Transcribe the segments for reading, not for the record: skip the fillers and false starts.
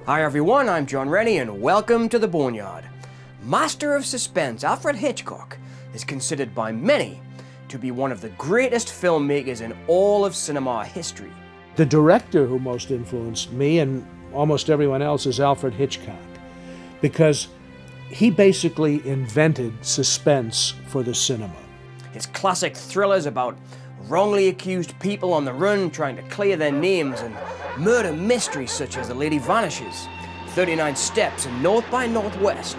Hi everyone, I'm John Rennie and welcome to The Boneyard. Master of suspense Alfred Hitchcock is considered by many to be one of the greatest filmmakers in all of cinema history. The director who most influenced me and almost everyone else is Alfred Hitchcock, because he basically invented suspense for the cinema. His classic thrillers about wrongly accused people on the run trying to clear their names, and murder mysteries such as The Lady Vanishes, 39 Steps, and North by Northwest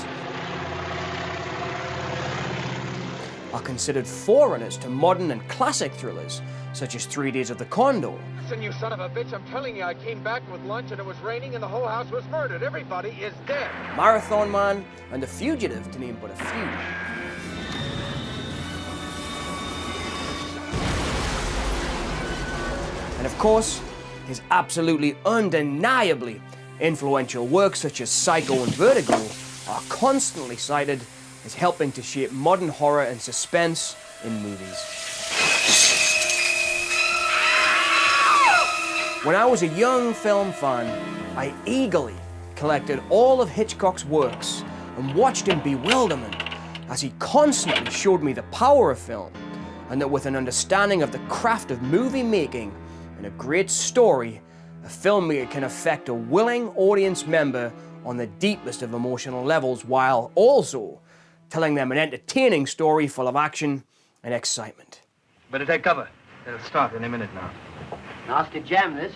are considered forerunners to modern and classic thrillers such as 3 Days of the Condor. Listen, you son of a bitch, I'm telling you, I came back with lunch and it was raining and the whole house was murdered. Everybody is dead. Marathon Man, and The Fugitive, to name but a few. And of course, his absolutely undeniably influential works such as Psycho and Vertigo are constantly cited as helping to shape modern horror and suspense in movies. When I was a young film fan, I eagerly collected all of Hitchcock's works and watched in bewilderment as he constantly showed me the power of film, and that with an understanding of the craft of movie making and a great story, a filmmaker can affect a willing audience member on the deepest of emotional levels while also telling them an entertaining story full of action and excitement. Better take cover. It'll start any minute now. Nasty jam, this.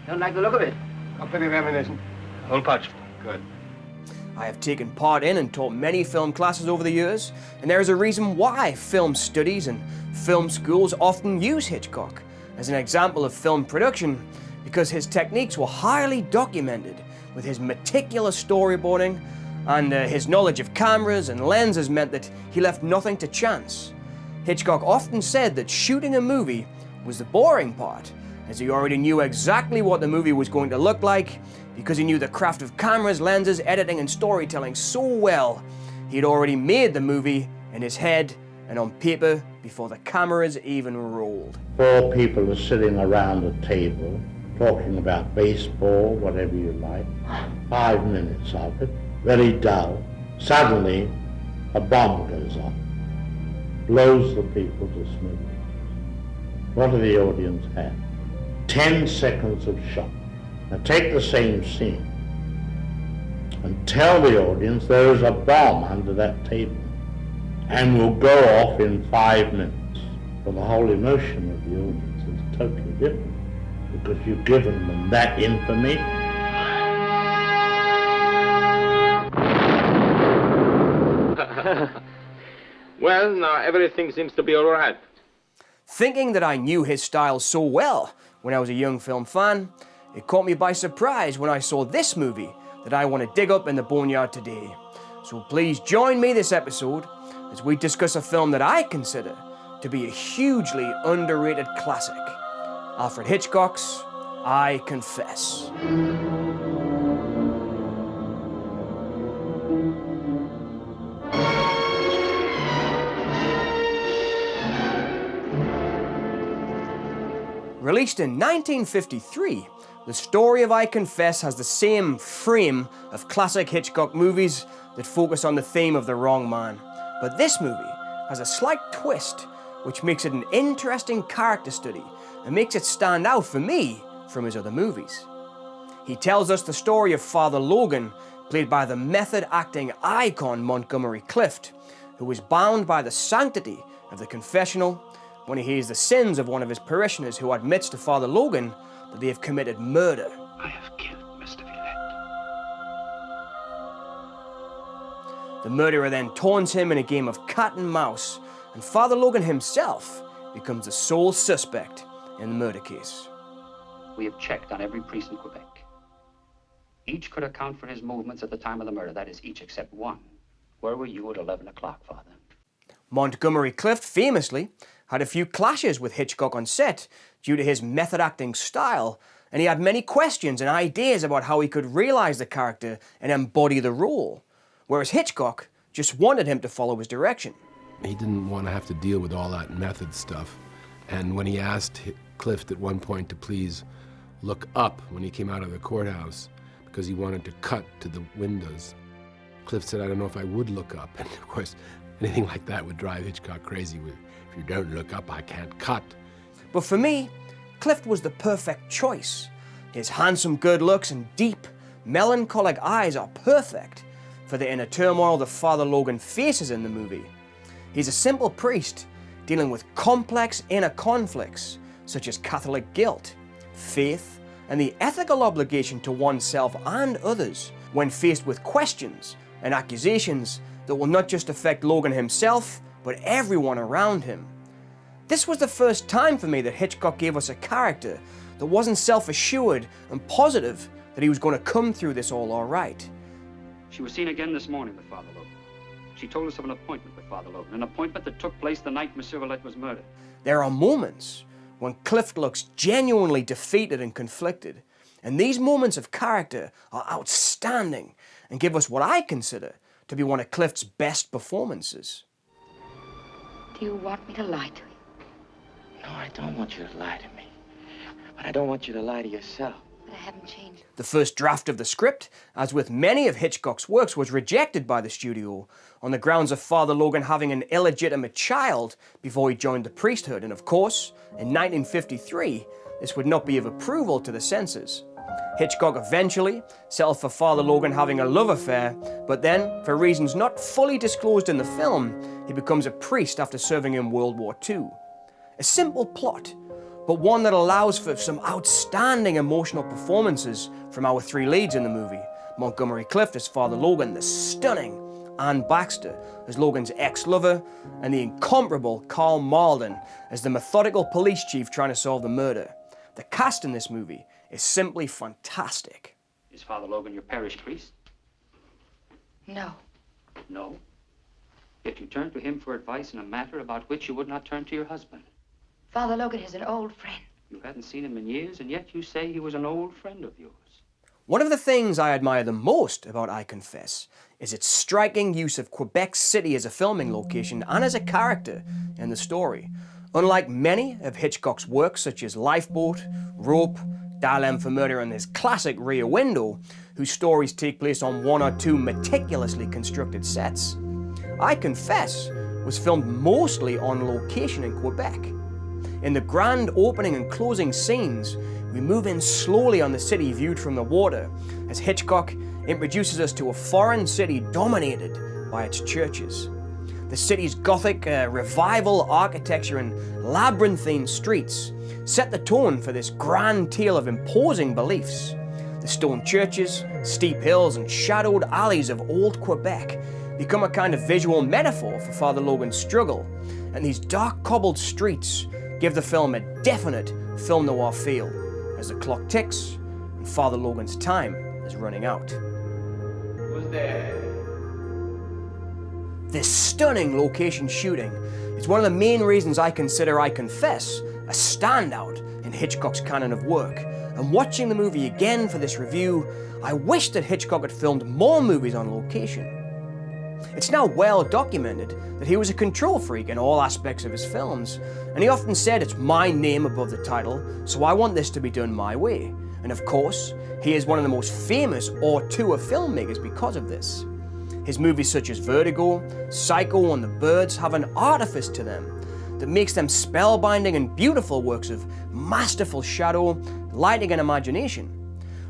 Don't like the look of it. Got plenty of ammunition. Whole pouch. Good. I have taken part in and taught many film classes over the years, and there is a reason why film studies and film schools often use Hitchcock as an example of film production, because his techniques were highly documented with his meticulous storyboarding, and his knowledge of cameras and lenses meant that he left nothing to chance. Hitchcock often said that shooting a movie was the boring part, as he already knew exactly what the movie was going to look like, because he knew the craft of cameras, lenses, editing, and storytelling so well. He'd already made the movie in his head and on paper before the cameras even rolled. 4 people are sitting around a table, talking about baseball, whatever you like. 5 minutes of it, very dull. Suddenly, a bomb goes off, blows the people to smithereens. What do the audience have? 10 seconds of shock. Now take the same scene and tell the audience there is a bomb under that table and will go off in 5 minutes. Well, the whole emotion of the audience is totally different because you've given them that information. Well, now everything seems to be all right. Thinking that I knew his style so well when I was a young film fan, it caught me by surprise when I saw this movie that I want to dig up in the Boneyard today. So please join me this episode as we discuss a film that I consider to be a hugely underrated classic, Alfred Hitchcock's I Confess. Released in 1953, the story of I Confess has the same frame of classic Hitchcock movies that focus on the theme of the wrong man. But this movie has a slight twist, which makes it an interesting character study and makes it stand out for me from his other movies. He tells us the story of Father Logan, played by the method acting icon Montgomery Clift, who is bound by the sanctity of the confessional when he hears the sins of one of his parishioners who admits to Father Logan that they have committed murder. I have killed Mr. Villette. The murderer then taunts him in a game of cat and mouse, and Father Logan himself becomes the sole suspect in the murder case. We have checked on every priest in Quebec. Each could account for his movements at the time of the murder. That is, each except one. Where were you at 11 o'clock, Father? Montgomery Clift famously had a few clashes with Hitchcock on set due to his method acting style, and he had many questions and ideas about how he could realize the character and embody the role, whereas Hitchcock just wanted him to follow his direction. He didn't want to have to deal with all that method stuff, and when he asked Clift at one point to please look up when he came out of the courthouse, because he wanted to cut to the windows. Clift said, I don't know if I would look up. And of course, anything like that would drive Hitchcock crazy. If you don't look up, I can't cut. But for me, Clift was the perfect choice. His handsome good looks and deep, melancholic eyes are perfect for the inner turmoil that Father Logan faces in the movie. He's a simple priest dealing with complex inner conflicts such as Catholic guilt, faith, and the ethical obligation to oneself and others when faced with questions and accusations that will not just affect Logan himself, but everyone around him. This was the first time for me that Hitchcock gave us a character that wasn't self-assured and positive that he was going to come through this all right. She was seen again this morning with Father Logan. She told us of an appointment with Father Logan, an appointment that took place the night Monsieur Villette was murdered. There are moments when Clift looks genuinely defeated and conflicted, and these moments of character are outstanding and give us what I consider to be one of Clift's best performances. Do you want me to lie to you? No, I don't want you to lie to me. But I don't want you to lie to yourself. But I haven't changed. The first draft of the script, as with many of Hitchcock's works, was rejected by the studio on the grounds of Father Logan having an illegitimate child before he joined the priesthood. And of course, in 1953, this would not be of approval to the censors. Hitchcock eventually settled for Father Logan having a love affair, but then, for reasons not fully disclosed in the film, he becomes a priest after serving in World War II. A simple plot, but one that allows for some outstanding emotional performances from our three leads in the movie. Montgomery Clift as Father Logan, the stunning Anne Baxter as Logan's ex-lover, and the incomparable Carl Malden as the methodical police chief trying to solve the murder. The cast in this movie is simply fantastic. Is Father Logan your parish priest? No. No. Yet you turn to him for advice in a matter about which you would not turn to your husband. Father Logan is an old friend. You hadn't seen him in years, and yet you say he was an old friend of yours. One of the things I admire the most about I Confess is its striking use of Quebec City as a filming location and as a character in the story. Unlike many of Hitchcock's works such as Lifeboat, Rope, Dial M for Murder, and his classic Rear Window, whose stories take place on one or two meticulously constructed sets, I Confess was filmed mostly on location in Quebec. In the grand opening and closing scenes, we move in slowly on the city viewed from the water as Hitchcock introduces us to a foreign city dominated by its churches. The city's Gothic revival architecture and labyrinthine streets set the tone for this grand tale of imposing beliefs. The stone churches, steep hills, and shadowed alleys of old Quebec become a kind of visual metaphor for Father Logan's struggle, and these dark cobbled streets give the film a definite film noir feel as the clock ticks and Father Logan's time is running out. Who's there? This stunning location shooting is one of the main reasons I consider I Confess a standout in Hitchcock's canon of work. And watching the movie again for this review, I wish that Hitchcock had filmed more movies on location. It's now well documented that he was a control freak in all aspects of his films, and he often said, "It's my name above the title, so I want this to be done my way." And of course, he is one of the most famous auteur filmmakers because of this. His movies such as Vertigo, Psycho, and The Birds have an artifice to them that makes them spellbinding and beautiful works of masterful shadow, lighting, and imagination.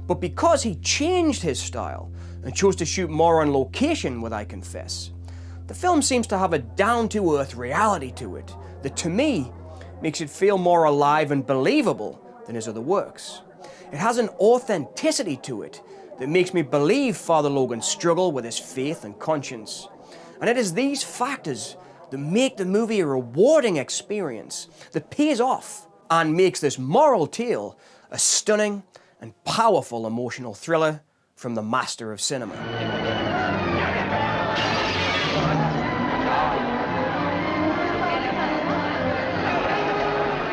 But because he changed his style and chose to shoot more on location with I Confess, the film seems to have a down-to-earth reality to it that, to me, makes it feel more alive and believable than his other works. It has an authenticity to it that makes me believe Father Logan's struggle with his faith and conscience. And it is these factors that make the movie a rewarding experience that pays off and makes this moral tale a stunning and powerful emotional thriller from the master of cinema.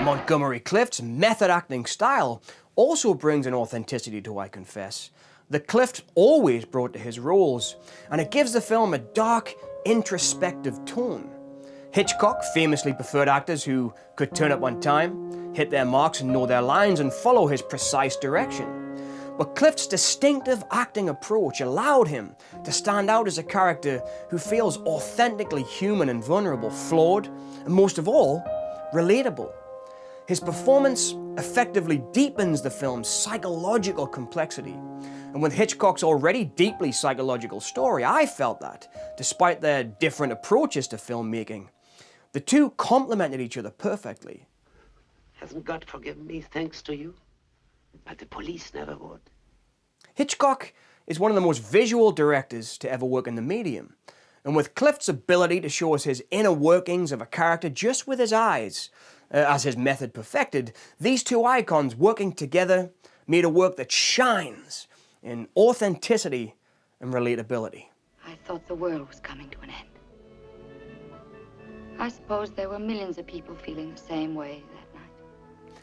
Montgomery Clift's method acting style also brings an authenticity to I Confess that Clift always brought to his roles, and it gives the film a dark, introspective tone. Hitchcock famously preferred actors who could turn up on time, hit their marks and know their lines, and follow his precise direction. But Clift's distinctive acting approach allowed him to stand out as a character who feels authentically human and vulnerable, flawed, and most of all, relatable. His performance effectively deepens the film's psychological complexity. And with Hitchcock's already deeply psychological story, I felt that, despite their different approaches to filmmaking, the two complemented each other perfectly. Hasn't God forgiven me thanks to you? But the police never would. Hitchcock is one of the most visual directors to ever work in the medium. And with Clift's ability to show us his inner workings of a character just with his eyes, as his method perfected, these two icons working together made a work that shines in authenticity and relatability. I thought the world was coming to an end. I suppose there were millions of people feeling the same way that night.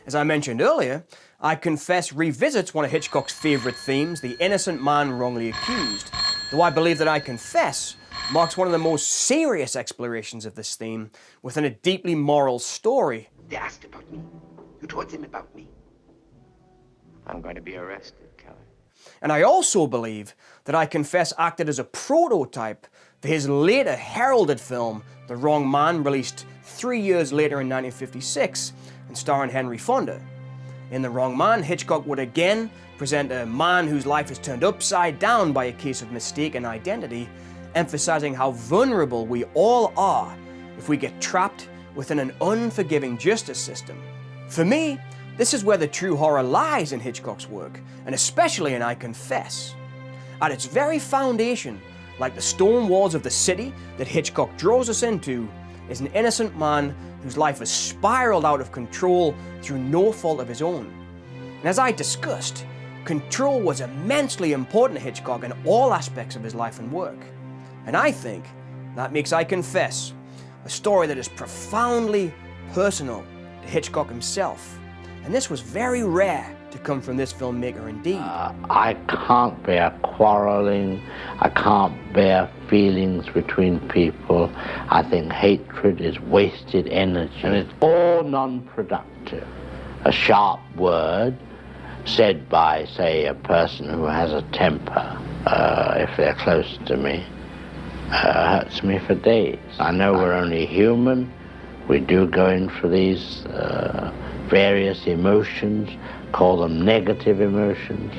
As I mentioned earlier, I Confess revisits one of Hitchcock's favourite themes, the innocent man wrongly accused, though I believe that I Confess marks one of the most serious explorations of this theme within a deeply moral story. They asked about me. You told them about me. I'm going to be arrested, Kelly. And I also believe that I Confess acted as a prototype for his later heralded film, The Wrong Man, released 3 years later in 1956 and starring Henry Fonda. In The Wrong Man, Hitchcock would again present a man whose life is turned upside down by a case of mistaken identity, emphasizing how vulnerable we all are if we get trapped within an unforgiving justice system. For me, this is where the true horror lies in Hitchcock's work, and especially in I Confess. At its very foundation, like the stone walls of the city that Hitchcock draws us into, is an innocent man whose life has spiraled out of control through no fault of his own. And as I discussed, control was immensely important to Hitchcock in all aspects of his life and work. And I think that makes I Confess a story that is profoundly personal to Hitchcock himself. And this was very rare to come from this filmmaker indeed. I can't bear quarreling. I can't bear feelings between people. I think hatred is wasted energy, and it's all non-productive. A sharp word said by, say, a person who has a temper, if they're close to me, hurts me for days. I know we're only human. We do go in for these various emotions, call them negative emotions.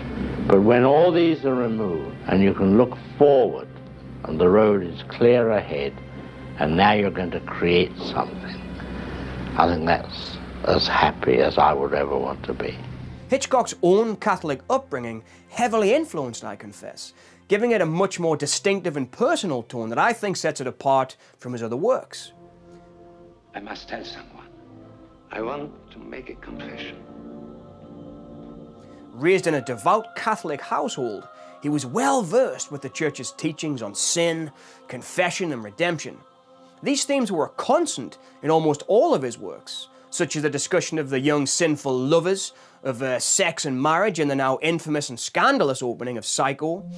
But when all these are removed and you can look forward and the road is clear ahead and now you're going to create something, I think that's as happy as I would ever want to be. Hitchcock's own Catholic upbringing heavily influenced I Confess, giving it a much more distinctive and personal tone that I think sets it apart from his other works. I must tell someone. I want to make a confession. Raised in a devout Catholic household, he was well versed with the Church's teachings on sin, confession, and redemption. These themes were a constant in almost all of his works, such as the discussion of the young sinful lovers, of sex and marriage in the now infamous and scandalous opening of Psycho.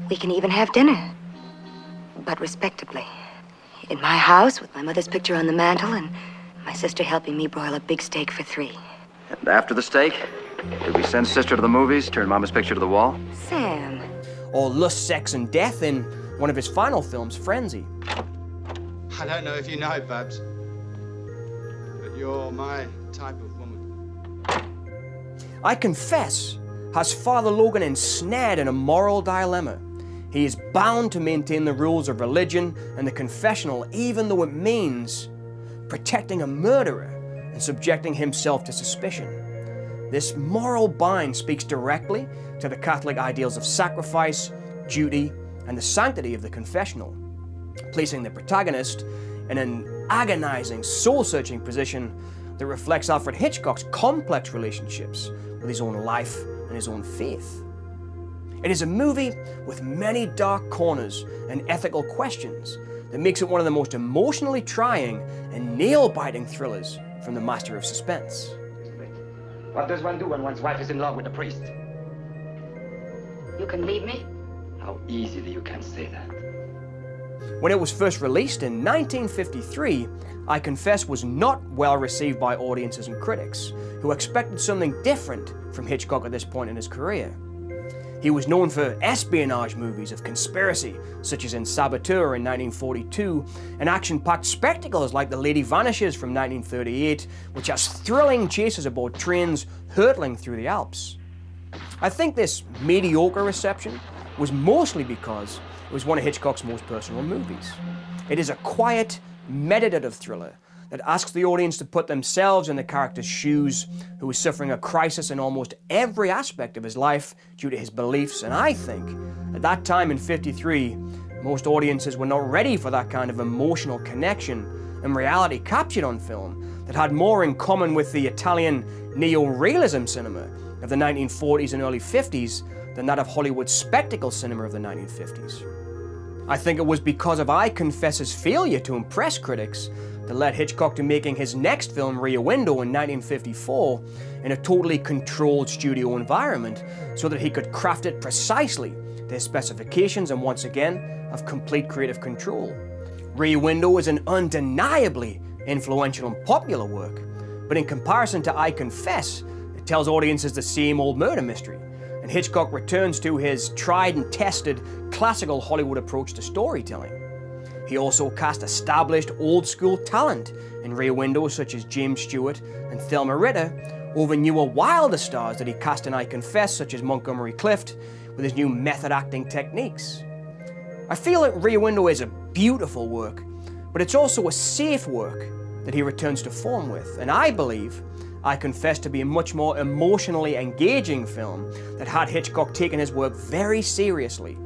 We can even have dinner, but respectably. In my house, with my mother's picture on the mantel, and my sister helping me broil a big steak for 3. And after the steak, did we send Sister to the movies, turn Mama's picture to the wall? Sam. Or lust, sex, and death in one of his final films, Frenzy. I don't know if you know, Babs, but you're my type of woman. I Confess has Father Logan ensnared in a moral dilemma. He is bound to maintain the rules of religion and the confessional, even though it means protecting a murderer and subjecting himself to suspicion. This moral bind speaks directly to the Catholic ideals of sacrifice, duty, and the sanctity of the confessional, placing the protagonist in an agonizing, soul-searching position that reflects Alfred Hitchcock's complex relationships with his own life and his own faith. It is a movie with many dark corners and ethical questions that makes it one of the most emotionally trying and nail-biting thrillers from the master of suspense. What does one do when one's wife is in love with a priest? You can leave me? How easily you can say that. When it was first released in 1953, I Confess was not well received by audiences and critics, who expected something different from Hitchcock at this point in his career. He was known for espionage movies of conspiracy, such as in Saboteur in 1942, and action-packed spectacles like The Lady Vanishes from 1938, which has thrilling chases aboard trains hurtling through the Alps. I think this mediocre reception was mostly because it was one of Hitchcock's most personal movies. It is a quiet, meditative thriller that asks the audience to put themselves in the character's shoes, who is suffering a crisis in almost every aspect of his life due to his beliefs, and I think, at that time in '53, most audiences were not ready for that kind of emotional connection and reality captured on film that had more in common with the Italian neo-realism cinema of the 1940s and early 50s than that of Hollywood spectacle cinema of the 1950s. I think it was because of I Confess's failure to impress critics that led Hitchcock to making his next film, Rear Window, in 1954 in a totally controlled studio environment so that he could craft it precisely to his specifications and once again have complete creative control. Rear Window is an undeniably influential and popular work, but in comparison to I Confess, it tells audiences the same old murder mystery, and Hitchcock returns to his tried and tested classical Hollywood approach to storytelling. He also cast established old-school talent in Rear Window, such as James Stewart and Thelma Ritter, over newer, wilder stars that he cast in I Confess, such as Montgomery Clift, with his new method acting techniques. I feel that Rear Window is a beautiful work, but it's also a safe work that he returns to form with, and I believe I Confess to be a much more emotionally engaging film that had Hitchcock taking his work very seriously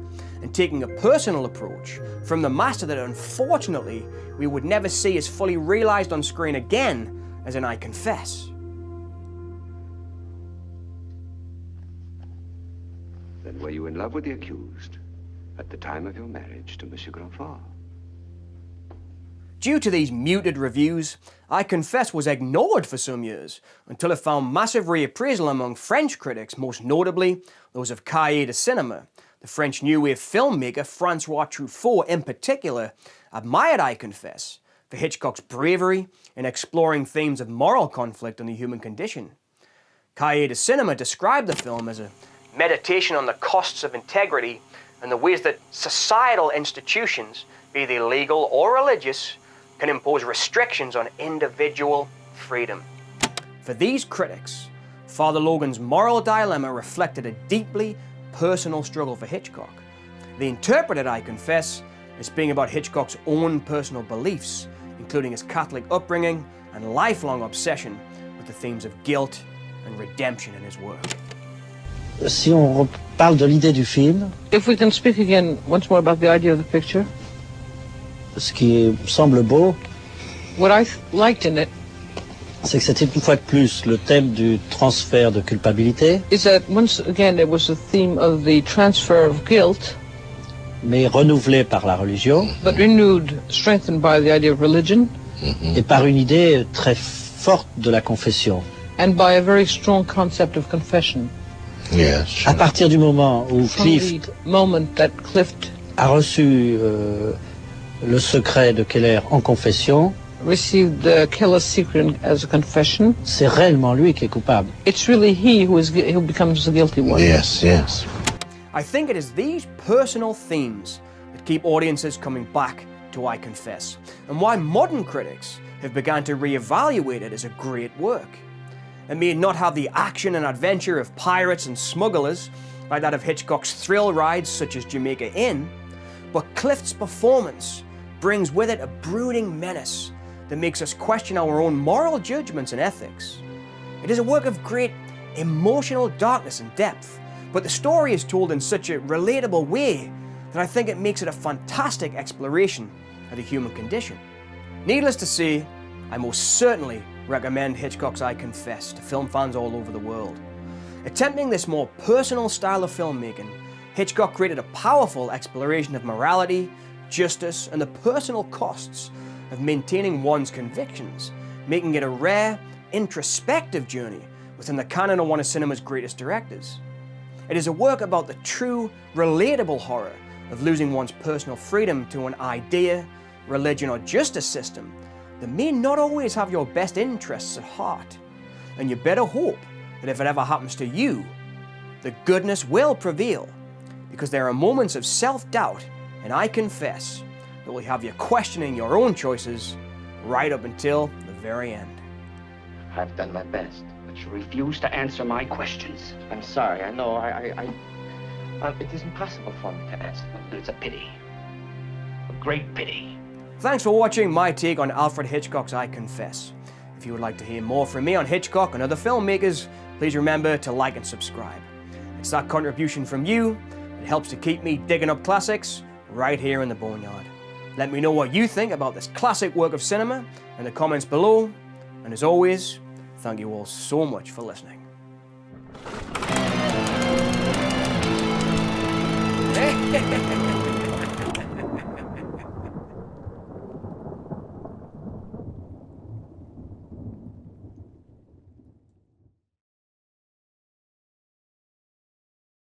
and taking a personal approach from the master that unfortunately we would never see as fully realized on screen again as in I Confess. Then were you in love with the accused at the time of your marriage to Monsieur Grandfort? Due to these muted reviews, I Confess was ignored for some years until it found massive reappraisal among French critics, most notably those of Cahiers de Cinema. The French New Wave filmmaker Francois Truffaut, in particular, admired I Confess for Hitchcock's bravery in exploring themes of moral conflict and the human condition. Cahiers de Cinema described the film as a meditation on the costs of integrity and the ways that societal institutions, be they legal or religious, can impose restrictions on individual freedom. For these critics, Father Logan's moral dilemma reflected a deeply personal struggle for Hitchcock. They interpreted I Confess as being about Hitchcock's own personal beliefs, including his Catholic upbringing and lifelong obsession with the themes of guilt and redemption in his work. Si on parle de l'idée du film, if we can speak again once more about the idea of the picture, ce qui semble beau, what I liked in it, c'est que c'était une fois de plus le thème du transfert de culpabilité. Is that once again it was the theme of the transfer of guilt, mais renouvelé par la religion, but renewed, strengthened by the idea of religion, et par une idée très forte de la confession. And by a very strong concept of confession. Yes. À partir du moment où Clift a reçu le secret de Keller en confession, received the killer's secret as a confession, c'est réellement lui qui est coupable. It's really he who becomes the guilty one. Yes, yes. I think it is these personal themes that keep audiences coming back to I Confess, and why modern critics have begun to reevaluate it as a great work. It may not have the action and adventure of pirates and smugglers, like that of Hitchcock's thrill rides such as Jamaica Inn, but Clift's performance brings with it a brooding menace that makes us question our own moral judgments and ethics. It is a work of great emotional darkness and depth, but the story is told in such a relatable way that I think it makes it a fantastic exploration of the human condition. Needless to say, I most certainly recommend Hitchcock's I Confess to film fans all over the world. Attempting this more personal style of filmmaking, Hitchcock created a powerful exploration of morality, justice, and the personal costs of maintaining one's convictions, making it a rare, introspective journey within the canon of one of cinema's greatest directors. It is a work about the true, relatable horror of losing one's personal freedom to an idea, religion, or justice system that may not always have your best interests at heart. And you better hope that if it ever happens to you, the goodness will prevail, because there are moments of self-doubt, and I confess that will have you questioning your own choices right up until the very end. I've done my best. But you refuse to answer my questions. I'm sorry. I know. It is impossible for me to answer. It's a pity. A great pity. Thanks for watching my take on Alfred Hitchcock's I Confess. If you would like to hear more from me on Hitchcock and other filmmakers, please remember to like and subscribe. It's that contribution from you that helps to keep me digging up classics right here in the Boneyard. Let me know what you think about this classic work of cinema in the comments below. And as always, thank you all so much for listening. Hey.